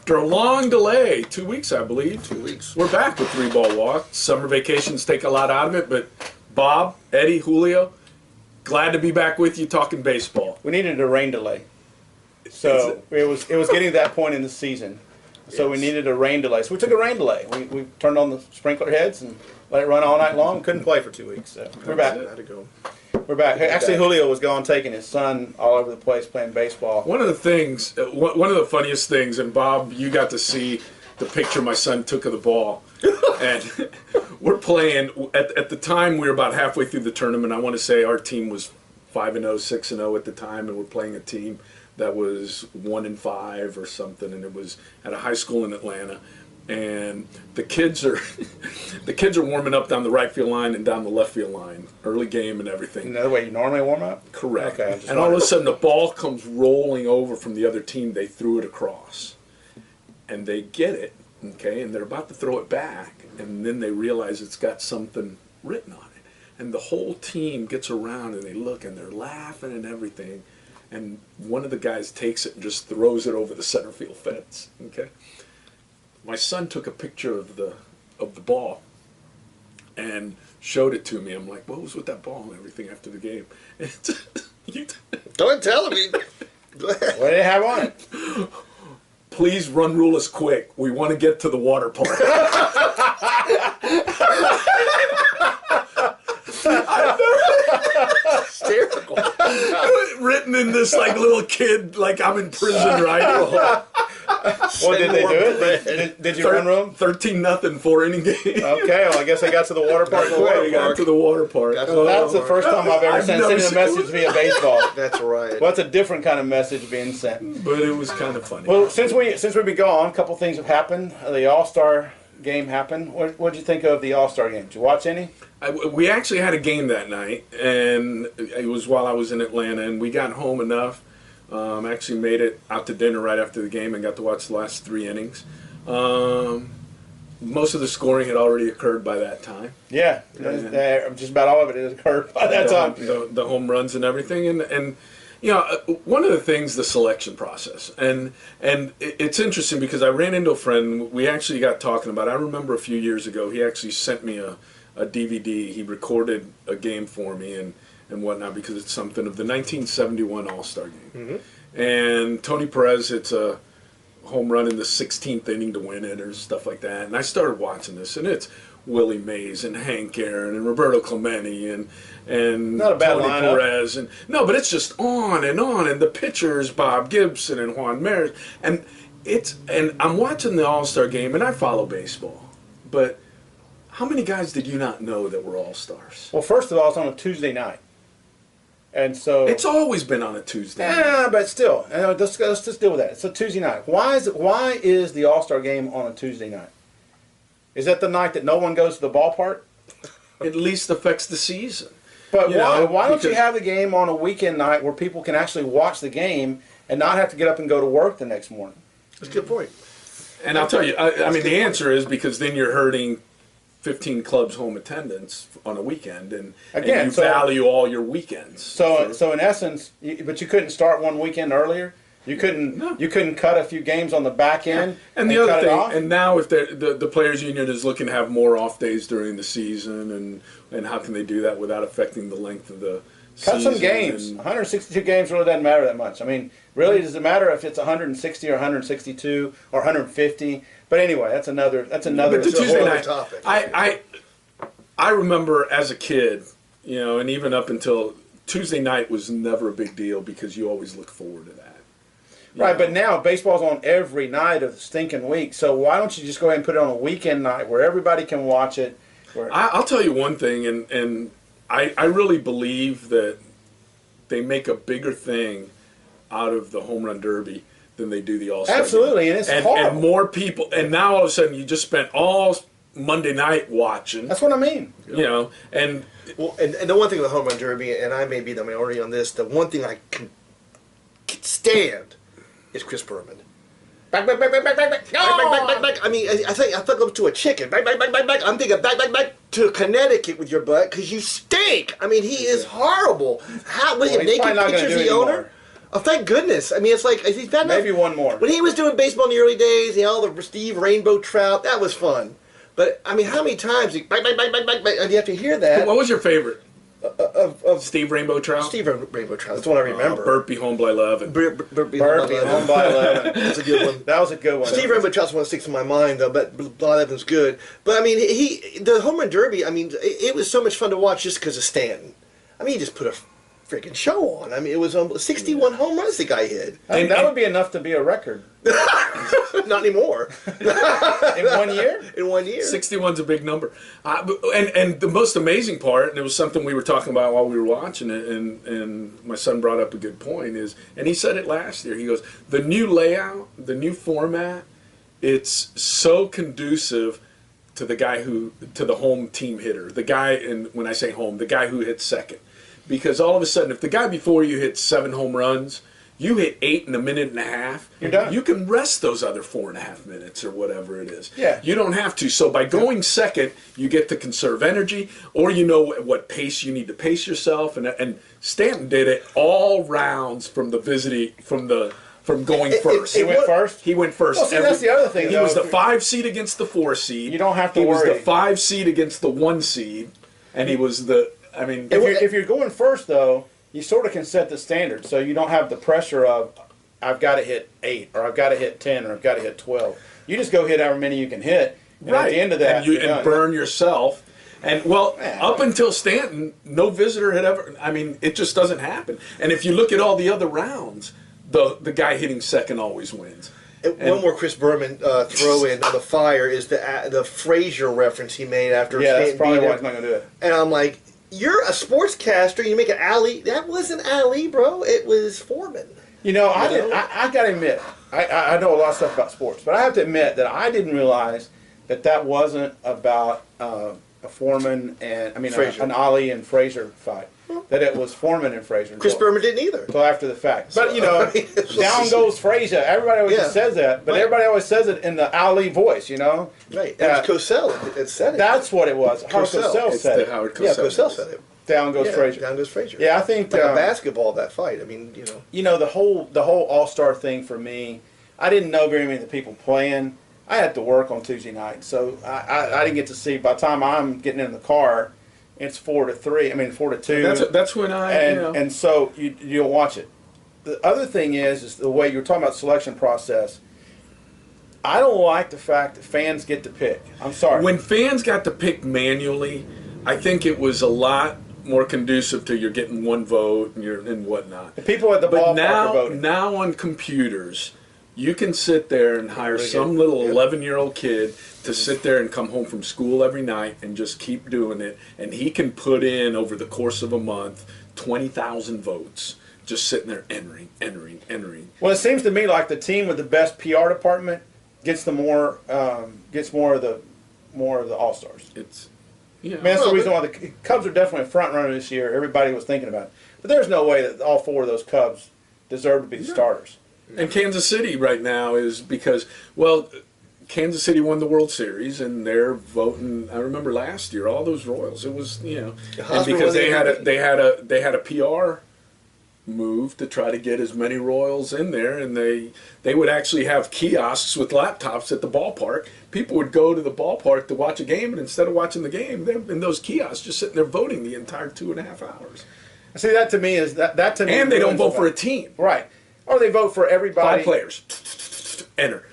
After a long delay, 2 weeks, I believe. 2 weeks. We're back with 3-Ball Walk. Summer vacations take a lot out of it, but Bob, Eddie, Julio, glad to be back with you talking baseball. We needed a rain delay. So it was getting to that point in the season. So we needed a rain delay. So we took a rain delay. We turned on the sprinkler heads and let it run all night long. Couldn't play for 2 weeks. So we're back. Had to go. We're back. Actually, Julio was gone taking his son all over the place playing baseball. One of the things, one of the funniest things, and Bob, you got to see the picture my son took of the ball. And we're playing, at the time we were about halfway through the tournament. I want to say our team was 5-0, 6-0 at the time, and we're playing a team that was 1-5 or something, and it was at a high school in Atlanta. And the kids are warming up down the right field line and down the left field line, early game and everything. Another way you normally warm up? Correct. Okay, and all of a sudden the ball comes rolling over from the other team. They threw it across, and they get it, okay, and they're about to throw it back, and then they realize it's got something written on it. And the whole team gets around and they look and they're laughing and everything. And one of the guys takes it and just throws it over the center field fence. Okay, my son took a picture of the ball and showed it to me. I'm like, "What was with that ball and everything?" After the game, Don't tell me. Go ahead. What did it have on it? Please run rule us quick. We want to get to the water park. Hysterical. Written in this like little kid, like I'm in prison, right? Well, did they do it? Did you run room? 13-0 4-inning game. Okay, well I guess I got to the water park We got to the water park. Got to the That's the first time I've ever sent a message via baseball. That's right. Well, that's a different kind of message being sent. But it was kind of funny. Well, since we've been gone, a couple things have happened. The All-Star game happened. What did you think of the All-Star game? Did you watch any? We actually had a game that night, and it was while I was in Atlanta, and we got home enough. Actually made it out to dinner right after the game and got to watch the last 3 innings. Most of the scoring had already occurred by that time. Yeah, just about all of it has occurred by that time. The home runs and everything, and you know, one of the things, the selection process, and it's interesting because I ran into a friend. We actually got talking about it. I remember a few years ago, he actually sent me a DVD. He recorded a game for me and whatnot because it's something of the 1971 All-Star game. Mm-hmm. And Tony Perez hits a home run in the 16th inning to win it or stuff like that. And I started watching this, and it's Willie Mays and Hank Aaron and Roberto Clemente and Not a bad Tony lineup. Perez. And but it's just on. And the pitchers, Bob Gibson and Juan Maris. And I'm watching the All-Star game, and I follow baseball. But how many guys did you not know that were All-Stars? Well, first of all, it's on a Tuesday night. And so It's always been on a Tuesday. yeah, but still, let's just deal with that. It's a Tuesday night. Why is the All-Star game on a Tuesday night? Is that the night that no one goes to the ballpark? At least affects the season. But You know, why don't you because- have the game on a weekend night where people can actually watch the game and not have to get up and go to work the next morning? That's a good point. And I'll tell you, I mean, the answer is because then you're hurting 15 clubs home attendance on a weekend, and you value all your weekends. So in essence, but you couldn't start one weekend earlier. You couldn't cut a few games on the back end. And the other thing, and now if the players' union is looking to have more off days during the season, and how can they do that without affecting the length of the cut season? some games. 162 games really doesn't matter that much. I mean, really, does it matter if it's 160 or 162 or 150? But anyway, that's another. But the Tuesday night topic. I remember as a kid, you know, and even up until Tuesday night was never a big deal because you always look forward to that. Right, but now baseball's on every night of the stinking week. So why don't you just go ahead and put it on a weekend night where everybody can watch it? I'll tell you one thing, and I really believe that they make a bigger thing out of the home run derby than they do the All-Star Absolutely, game. and it's horrible. And more people, and now all of a sudden you just spent all Monday night watching. That's what I mean. You know, and Well, and the one thing with home run derby, and I may be the minority on this, the one thing I can stand is Chris Berman. Back, back, back, back, back, back, back, back, back, back. I mean, I think up to a chicken. Back, back, back, back, back. I'm thinking back, back, back to Connecticut with your butt because you stink. I mean, he is horrible. How was it? He's Naked probably not going to pictures do of the it owner. anymore. Oh, thank goodness. I mean, it's like he's bad enough. Maybe one more. When he was doing baseball in the early days, all the Steve Rainbow Trout, that was fun. But I mean, how many times you bang, bang, bang, bang, bang, bang, and you have to hear that? What was your favorite? Of Steve Rainbow Trout? Steve Rainbow Trout. That's the one I remember. Burt Be Home by 11. Burpee Burpee home by 11. That's a good one. That was a good one. Steve Rainbow Trout's one that sticks in my mind, though, but Bly Levin's good. But, I mean, the home run derby, I mean, it was so much fun to watch just because of Stanton. I mean, he just put a freaking show on. I mean, it was 61 home runs the guy hit. And that would be enough to be a record. Not anymore. In 1 year? In 1 year. 61's a big number. And the most amazing part, and it was something we were talking about while we were watching it, and my son brought up a good point, is, and he said it last year, he goes, the new layout, the new format, it's so conducive to the home team hitter. The guy, and when I say home, the guy who hits second. Because all of a sudden, if the guy before you hits 7 home runs, you hit 8 in a minute and a half. You're done. You can rest those other 4.5 minutes or whatever it is. Yeah. You don't have to. So by going second, you get to conserve energy, or you know what pace you need to pace yourself. And Stanton did it all rounds from going first. He went first? He went first. Well, see, that's the other thing, He though. was the 5 seed against the 4 seed. You don't have to He worry. was the 5 seed against the 1 seed, and he was the. I mean, If you're going first, though, you sort of can set the standard, so you don't have the pressure of, I've got to hit 8, or I've got to hit 10, or I've got to hit 12. You just go hit however many you can hit, and at the end of that, and burn yourself. And, well, up until Stanton, no visitor had ever, I mean, it just doesn't happen. And if you look at all the other rounds, the guy hitting second always wins. One more Chris Berman throw in on the fire is the Frazier reference he made after Yeah, that's Stanton probably beat why him. he's not going to do it. And I'm like, you're a sportscaster. You make an alley. That wasn't alley, bro. It was Foreman. You know, I got to admit, I know a lot of stuff about sports, but I have to admit that I didn't realize that wasn't about a Foreman and, an Ollie and Frazier fight. That it was Foreman and Frazier. Chris Berman didn't either. Until after the fact. But, down goes Frazier. Everybody always just says that, but everybody always says it in the Ali voice, Right. That was Cosell that said it. That's what it was. Howard Cosell said it. Howard Cosell. Yeah, Cosell said it. Down goes Frazier. Down goes Frazier. Yeah, I think like a basketball, that fight. I mean, the whole All-Star thing for me, I didn't know very many of the people playing. I had to work on Tuesday night, so I didn't get to see. By the time I'm getting in the car, it's 4-3. 4-2. That's when and so you don't watch it. The other thing is the way you were talking about selection process. I don't like the fact that fans get to pick. I'm sorry. When fans got to pick manually, I think it was a lot more conducive to you're getting one vote and whatnot. The people at the ballpark are voting. Now on computers, you can sit there and hire some little 11-year-old kid to sit there and come home from school every night and just keep doing it, and he can put in over the course of a month 20,000 votes just sitting there entering. Well, it seems to me like the team with the best PR department gets more of the All-Stars. That's the reason why the Cubs are definitely a front runner this year. Everybody was thinking about it, but there's no way that all 4 of those Cubs deserve to be the starters. And Kansas City right now is because, well, Kansas City won the World Series, and they're voting. I remember last year, all those Royals. It was, and because they had a PR move to try to get as many Royals in there, and they would actually have kiosks with laptops at the ballpark. People would go to the ballpark to watch a game, and instead of watching the game, they're in those kiosks just sitting there voting the entire 2.5 hours. See, that to me is that to me. And they don't vote for a team, right? Or they vote for everybody. 5 players. Enter.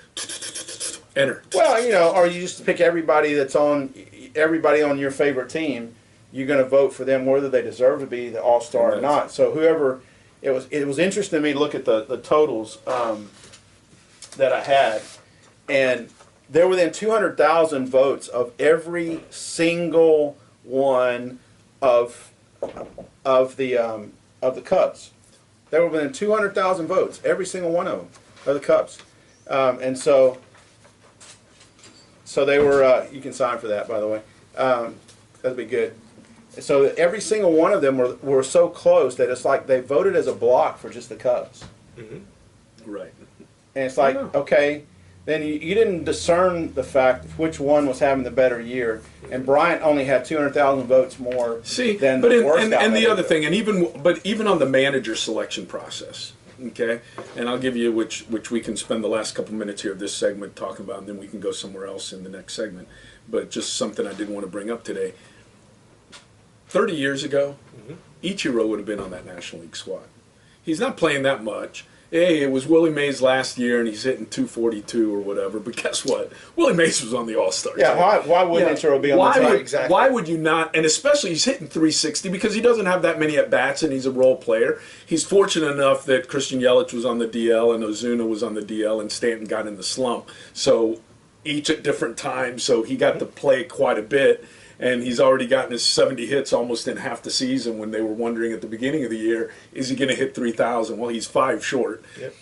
Well, or you just pick everybody on your favorite team. You're going to vote for them whether they deserve to be the All-Star or not. So whoever, it was interesting to me to look at the totals that I had, and they're within 200,000 votes of every single one of the Cubs. They were within 200,000 votes, every single one of them, of the Cubs. And so they were, you can sign for that, by the way. That'd be good. So every single one of them were so close that it's like they voted as a block for just the Cubs. Mm-hmm. Right. And it's like, okay, then you didn't discern the fact of which one was having the better year. And Bryant only had 200,000 votes more than the worst guy. And the other thing, even on the manager selection process, Okay, and I'll give you which we can spend the last couple minutes here of this segment talking about, and then we can go somewhere else in the next segment. But just something I did want to bring up today. 30 years ago, Ichiro would have been on that National League squad. He's not playing that much. Hey, it was Willie Mays last year, and he's hitting 242 or whatever. But guess what? Willie Mays was on the All-Star team. Why wouldn't Ichiro be on the team? Exactly. Why would you not? And especially he's hitting 360 because he doesn't have that many at-bats, and he's a role player. He's fortunate enough that Christian Yelich was on the DL, and Ozuna was on the DL, and Stanton got in the slump. So each at different times, so he got to play quite a bit. And he's already gotten his 70 hits almost in half the season when they were wondering at the beginning of the year, is he going to hit 3,000? Well, he's 5 short. Yep.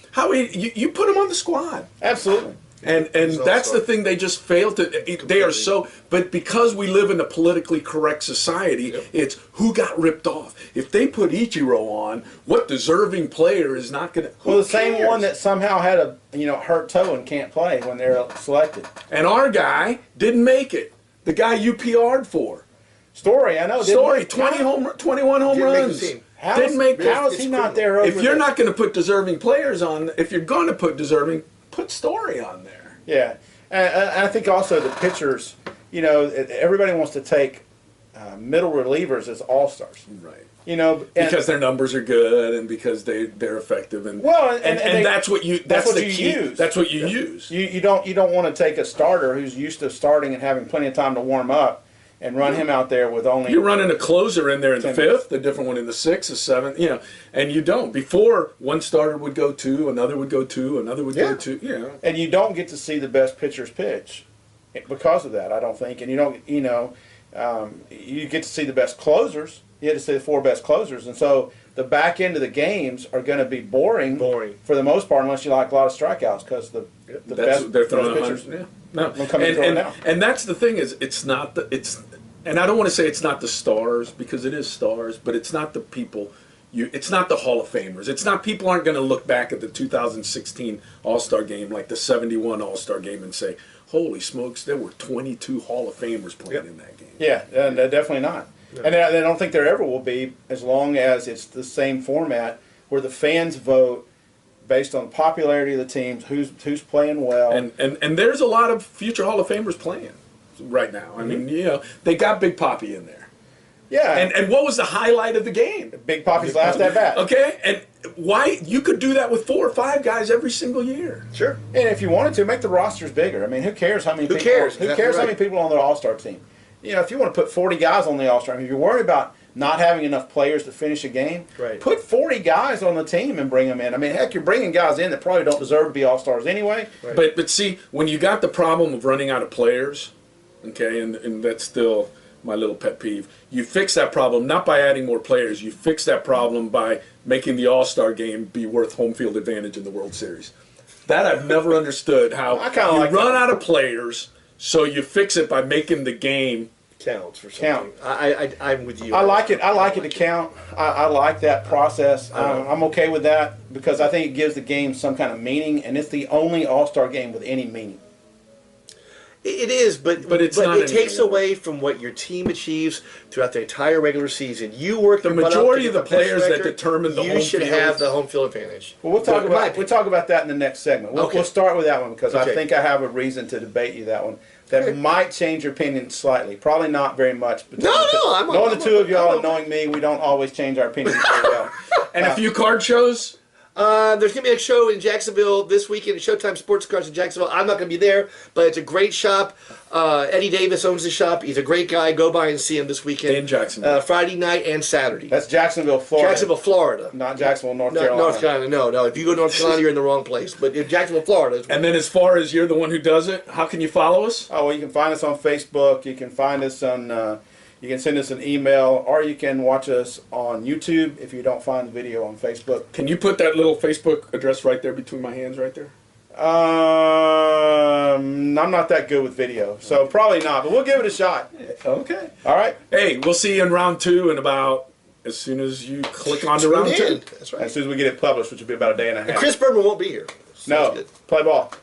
You put him on the squad. Absolutely. And that's the thing, they just fail to, they are so, but because we live in a politically correct society, it's who got ripped off. If they put Ichiro on, what deserving player is not going to, Well, the same one that somehow had a hurt toe and can't play when they're selected. And our guy didn't make it. The guy you PR'd for. Story, I know. Story, 21 home Didn't make the runs. team. How is he not there? If you're not going to put deserving players on, if you're going to put deserving, put Story on there. Yeah, and I think also the pitchers. Everybody wants to take middle relievers as all-stars. Right. Because their numbers are good and because they're effective and and that's what you use. That's what you use. You don't want to take a starter who's used to starting and having plenty of time to warm up and run him out there with only. You're running a closer in there in the 10 fifth, a different one in the sixth, the seventh, and you don't. Before, one starter would go 2, another would go 2, another would go 2. And you don't get to see the best pitchers pitch because of that, I don't think. And you don't, you get to see the best closers. You had to see the 4 best closers, and so the back end of the games are going to be boring for the most part, unless you like a lot of strikeouts, because the best pitchers. Yeah. No, and that's the thing is and I don't want to say it's not the stars because it is stars, but it's not the people. It's not the Hall of Famers. It's not people aren't going to look back at the 2016 All-Star Game like the 71 All-Star Game and say, "Holy smokes, there were 22 Hall of Famers playing in that game." Yeah, definitely not. Yeah. And I don't think there ever will be, as long as it's the same format where the fans vote based on the popularity of the teams, who's playing well. And there's a lot of future Hall of Famers playing right now. I mean, they got Big Papi in there. Yeah. And what was the highlight of the game? Big Papi's last at bat. Okay, and why you could do that with 4 or 5 guys every single year. Sure. And if you wanted to, make the rosters bigger. I mean, who cares how many people? Who cares how many people on the All-Star team? If you want to put 40 guys on the All-Star team, if you're worried about not having enough players to finish a game, put 40 guys on the team and bring them in. I mean, heck, you're bringing guys in that probably don't deserve to be All-Stars anyway. Right. But see, when you got the problem of running out of players, okay, and that's still my little pet peeve, you fix that problem not by adding more players. You fix that problem by making the All-Star game be worth home field advantage in the World Series. That I've never understood how you run out of players. So you fix it by making the game count for something. I'm with you. I like it. I like it to count. I like that process. I'm okay with that because I think it gives the game some kind of meaning, and it's the only All-Star game with any meaning. It is, but it takes away from what your team achieves throughout the entire regular season. You work the majority of the players that determine the home field. You should have the home field advantage. Well, we'll talk about that in the next segment. We'll start with that one because I think I have a reason to debate you that one. That might change your opinion slightly. Probably not very much. But knowing the two of y'all and knowing me, we don't always change our opinions very well. And a few card shows? There's going to be a show in Jacksonville this weekend at Showtime Sports Cards in Jacksonville. I'm not going to be there, but it's a great shop. Eddie Davis owns the shop. He's a great guy. Go by and see him this weekend. In Jacksonville. Friday night and Saturday. That's Jacksonville, Florida. Jacksonville, Florida. Not Jacksonville, North Carolina. North Carolina, no. If you go to North Carolina, you're in the wrong place. But in Jacksonville, Florida. And then as far as you're the one who does it, how can you follow us? Oh, well, you can find us on Facebook. You can find us on... you can send us an email, or you can watch us on YouTube if you don't find the video on Facebook. Can you put that little Facebook address right there between my hands right there? I'm not that good with video, so probably not, but we'll give it a shot. Okay. All right. Hey, we'll see you in round 2 in about as soon as you click on to round 2. That's right. As soon as we get it published, which will be about a day and a half. And Chris Berman won't be here. No. Play ball.